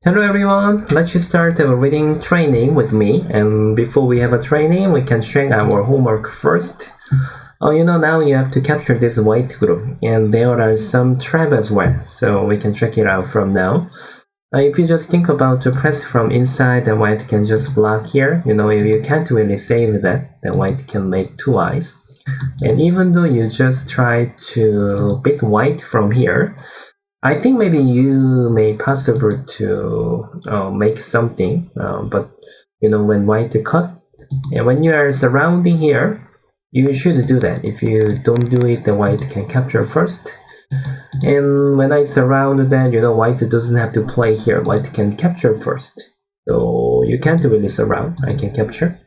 Hello everyone, let's start a reading training with me. And before we have a training, we can check our homework first. Now you have to capture this white group, and there are some trap as well, so we can check it out from now. If you just think about to press from inside, the white can just block here. If you can't really save that, the white can make two eyes. And even though you just try to beat white from here, I think maybe you may possible to make something, but when white cut, and when you are surrounding here, you should do that. If you don't do it, the white can capture first. And when I surround that, white doesn't have to play here. White can capture first. So you can't really surround. I can capture.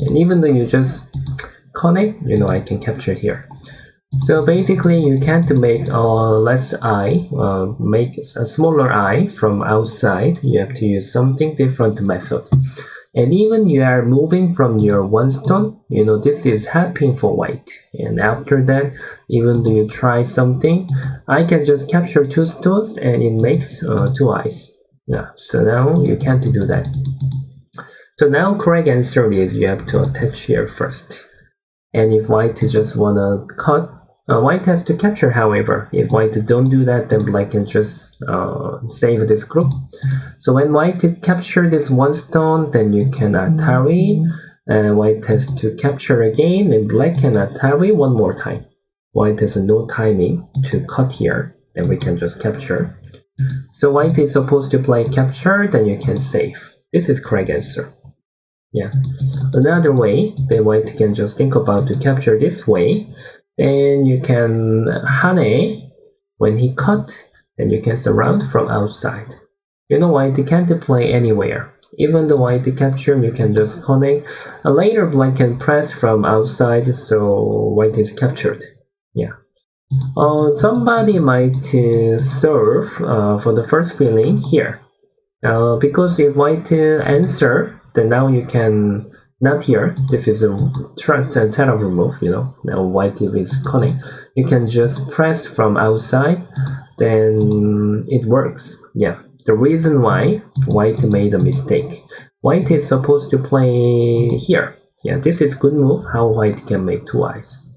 And even though you just connect, I can capture here. So basically, you can't make a less eye, make a smaller eye from outside. You have to use something different method. And even you are moving from your one stone, this is helping for white. And after that, even though you try something, I can just capture two stones and it makes two eyes. Yeah, so now you can't do that. So now correct answer is you have to attach here first. And if white just wanna cut, white has to capture, however. If white don't do that, then black can just save this group. So when white capture this one stone, then you cannot tarry. White has to capture again, and black cannot tarry one more time. White has no timing to cut here, then we can just capture. So white is supposed to play capture, then you can save. This is correct answer. Yeah. Another way, then white can just think about to capture this way. Then you can Hane, when he cut, then you can surround from outside. White can't play anywhere. Even the white capture, you can just connect. Later black can press from outside, so white is captured. Yeah. Somebody might serve for the first filling here. Because if white answer, then now you can not here. This is a terrible move, Now white if it's connect, you can just press from outside, then it works. Yeah. The reason why white made a mistake. White is supposed to play here. Yeah, this is good move, how white can make two eyes.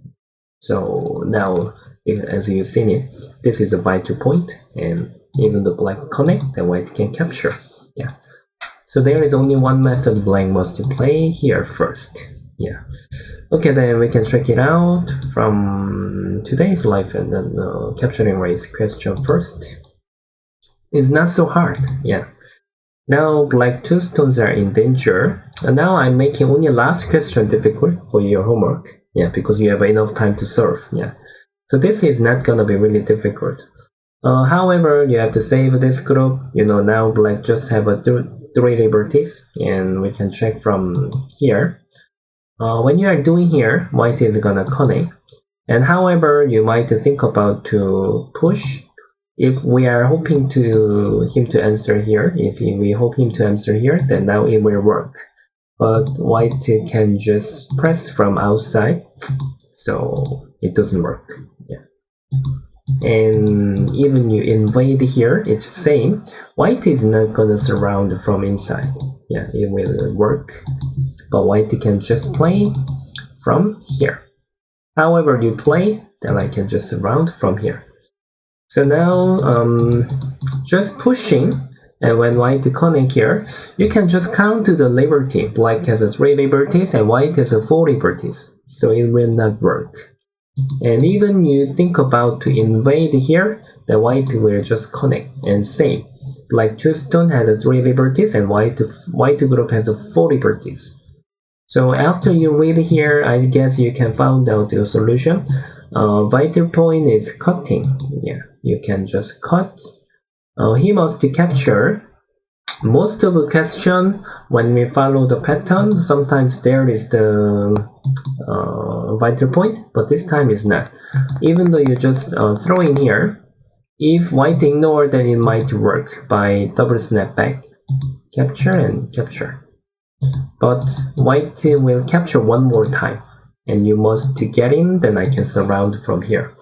So now, as you've seen it, this is a vital point, and even the black connect, the white can capture. Yeah. So there is only one method black must play here first. Yeah. Okay, then we can check it out from today's life, and then capturing race question first. It's not so hard. Yeah. Now black two stones are in danger. And now I'm making only last question difficult for your homework. Yeah, because you have enough time to solve. Yeah. So this is not gonna be really difficult. However, you have to save this group. Now black just have a three liberties, and we can check from here. When you are doing here, white is gonna connect. And however, you might think about to push. If we are hoping to him to answer here, if we hope him to answer here, then now it will work. But white can just press from outside, so it doesn't work. Yeah. And even you invade here, it's the same. White is not gonna surround from inside. Yeah, it will work. But white can just play from here. However you play, then I can just surround from here. So now, just pushing, and when white connect here, you can just count to the liberty. Black has 3 liberties and white has 4 liberties. So it will not work. And even you think about to invade here, the white will just connect and save. Black 2 stone has 3 liberties and white group has 4 liberties. So after you read here, I guess you can find out your solution. Vital point is cutting. Yeah, you can just cut. He must capture. Most of the question, when we follow the pattern, sometimes there is the vital point, but this time is not. Even though you just throw in here, if white ignore, then it might work by double snap back, capture and capture. But white will capture one more time, and you must get in, then I can surround from here.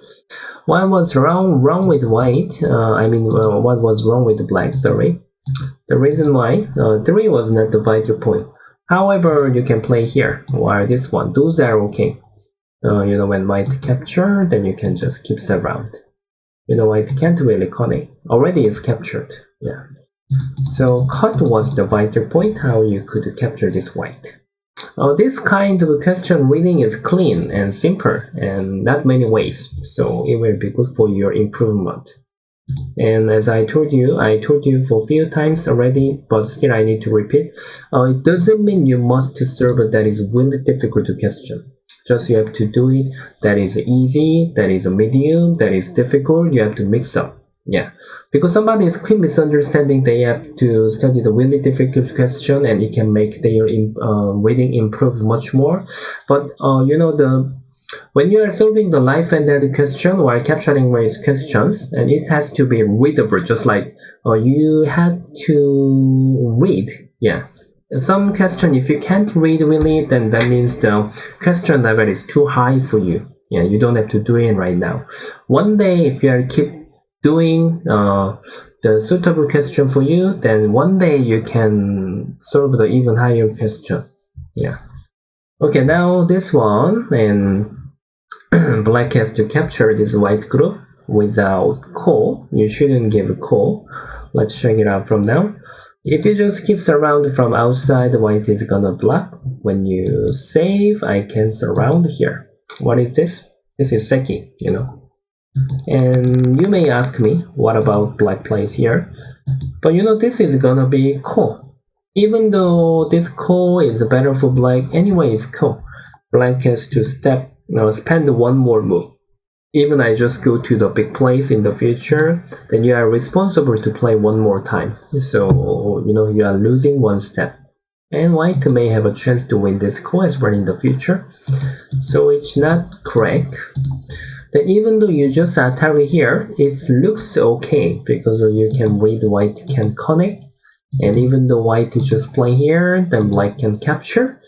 What was wrong with white? What was wrong with black? Sorry. The reason why 3 was not the vital point. However, you can play here, while this one, those are okay. When white capture, then you can just keep around. White can't really connect. Already it's captured. Yeah. So cut was the vital point, how you could capture this white. This kind of question reading is clean and simple and not many ways, so it will be good for your improvement. And as I told you for a few times already, but still I need to repeat. It doesn't mean you must solve that is really difficult question. Just you have to do it that is easy, that is a medium, that is difficult, you have to mix up. Yeah, because somebody is quick misunderstanding, they have to study the really difficult question and it can make their reading improve much more. But when you are solving the life and death question while capturing race questions, and it has to be readable, just like you had to read. Yeah. Some question, if you can't read really, then that means the question level is too high for you. Yeah, you don't have to do it right now. One day, if you are keep doing the suitable question for you, then one day you can solve the even higher question. Yeah. Okay, now this one, and black has to capture this white group without call. You shouldn't give a call. Let's check it out from now. If you just keep surround from outside, white is gonna block. When you save, I can surround here. What is this? This is Seki, And you may ask me, what about black plays here? But this is gonna be call. Even though this call is better for black, anyway, it's call. Black has to spend one more move. Even I just go to the big place in the future, then you are responsible to play one more time. So, you are losing one step. And white may have a chance to win this call as well in the future. So it's not correct. Then even though you just Atari here, it looks okay because you can read white can connect. And even though white is just play here, then black can capture.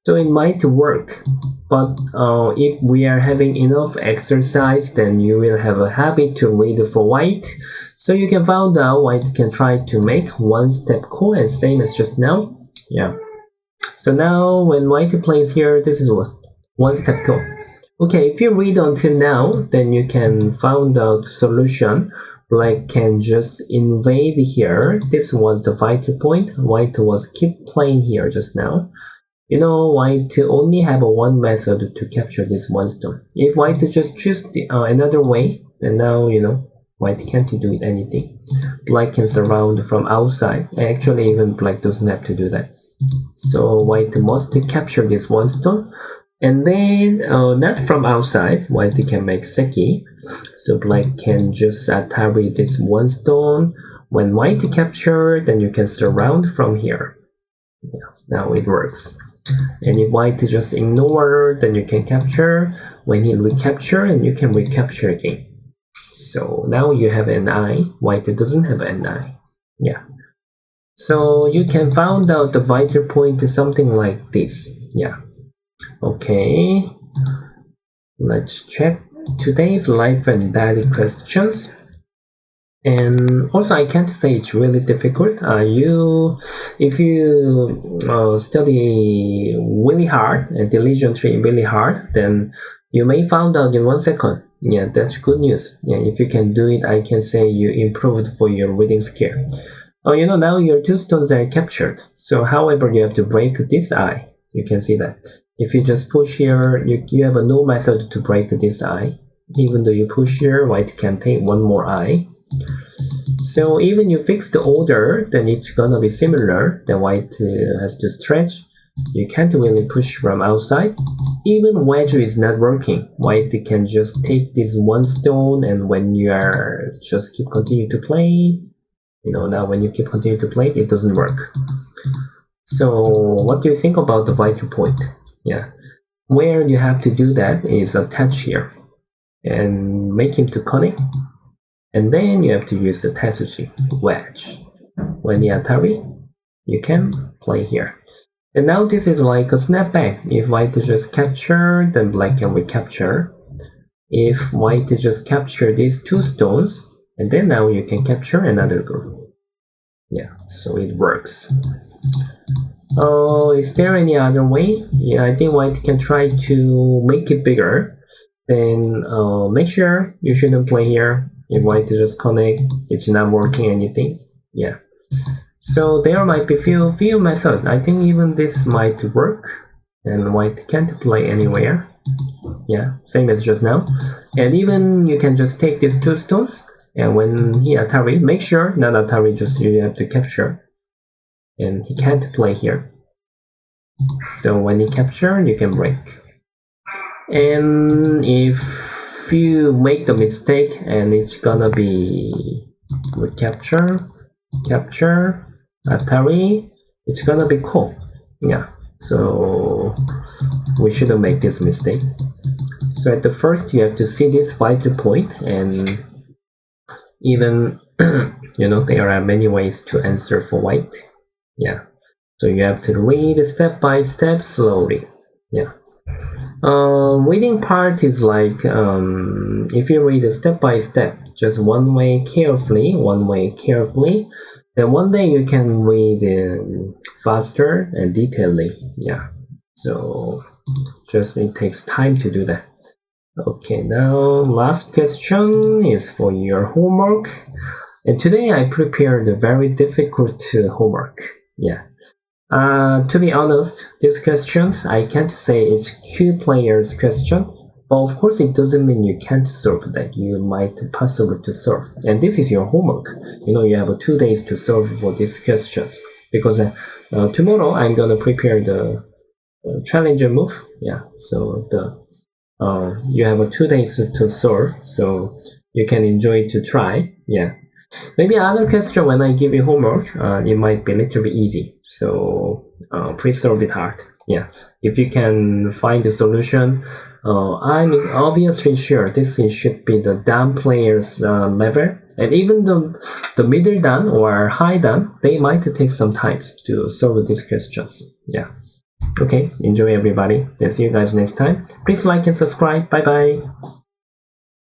So it might work. But if we are having enough exercise, then you will have a habit to read for white. So you can find out white can try to make one step call as same as just now. Yeah. So now when white plays here, this is what? One step call. Okay, if you read until now, then you can find out solution. Black can just invade here. This was the vital point. White was keep playing here just now. White only have one method to capture this one stone. If white just choose another way, then now, white can't do it anything. Black can surround from outside. Actually, even black doesn't have to do that. So white must capture this one stone. And then, not from outside, white can make Seki. So black can just Atari this one stone. When white capture, then you can surround from here. Yeah, now it works. And if white just ignore, then you can capture. When he recapture, and you can recapture again. So now you have an eye. White doesn't have an eye. Yeah. So you can find out the vital point is something like this. Yeah. Okay. Let's check today's life and death questions. And also, I can't say it's really difficult. If you study really hard and diligently really hard, then you may find out in 1 second. Yeah, that's good news. Yeah, if you can do it, I can say you improved for your reading skill. Now your two stones are captured. So, however, you have to break this eye. You can see that. If you just push here, you have no method to break this eye. Even though you push here, white can take one more eye. So even you fix the order, then it's gonna be similar. The white has to stretch. You can't really push from outside. Even wedge is not working. White can just take this one stone, and when you are just continue to play, now when you continue to play, it doesn't work. So what do you think about the vital point? Yeah, where you have to do that is attach here and make him to connect. And then you have to use the Tetsuji wedge. When the Atari, you can play here. And now this is like a snapback. If white just capture, then black can recapture. If white just capture these two stones, and then now you can capture another group. Yeah, so it works. Oh, is there any other way? Yeah, I think white can try to make it bigger. Then make sure you shouldn't play here. If white just connect, it's not working anything. Yeah. So there might be few methods. I think even this might work. And white can't play anywhere. Yeah, same as just now. And even you can just take these two stones. And when he Atari, make sure not Atari, just you have to capture. And he can't play here. So when he capture, you can break. And if you make the mistake and it's gonna be capture, Atari, it's gonna be cool. Yeah, so we shouldn't make this mistake. So at the first you have to see this vital point, and even there are many ways to answer for white. Yeah, so you have to read step by step slowly. Yeah. Reading part is like if you read step by step, just one way carefully, then one day you can read faster and detailedly. Yeah, so just it takes time to do that. Okay, now last question is for your homework, and today I prepared a very difficult homework. Yeah. To be honest, this question, I can't say it's Q player's question, but of course it doesn't mean you can't solve that. You might possibly to solve. And this is your homework. You have 2 days to solve for these questions. Because tomorrow I'm gonna prepare the challenger move. Yeah, so you have 2 days to solve, so you can enjoy to try. Yeah. Maybe other question when I give you homework, it might be a little bit easy. So please solve it hard. Yeah. If you can find the solution, I'm obviously sure this should be the down player's level. And even the middle down or high down, they might take some time to solve these questions. Yeah. Okay. Enjoy everybody. Then see you guys next time. Please like and subscribe. Bye bye.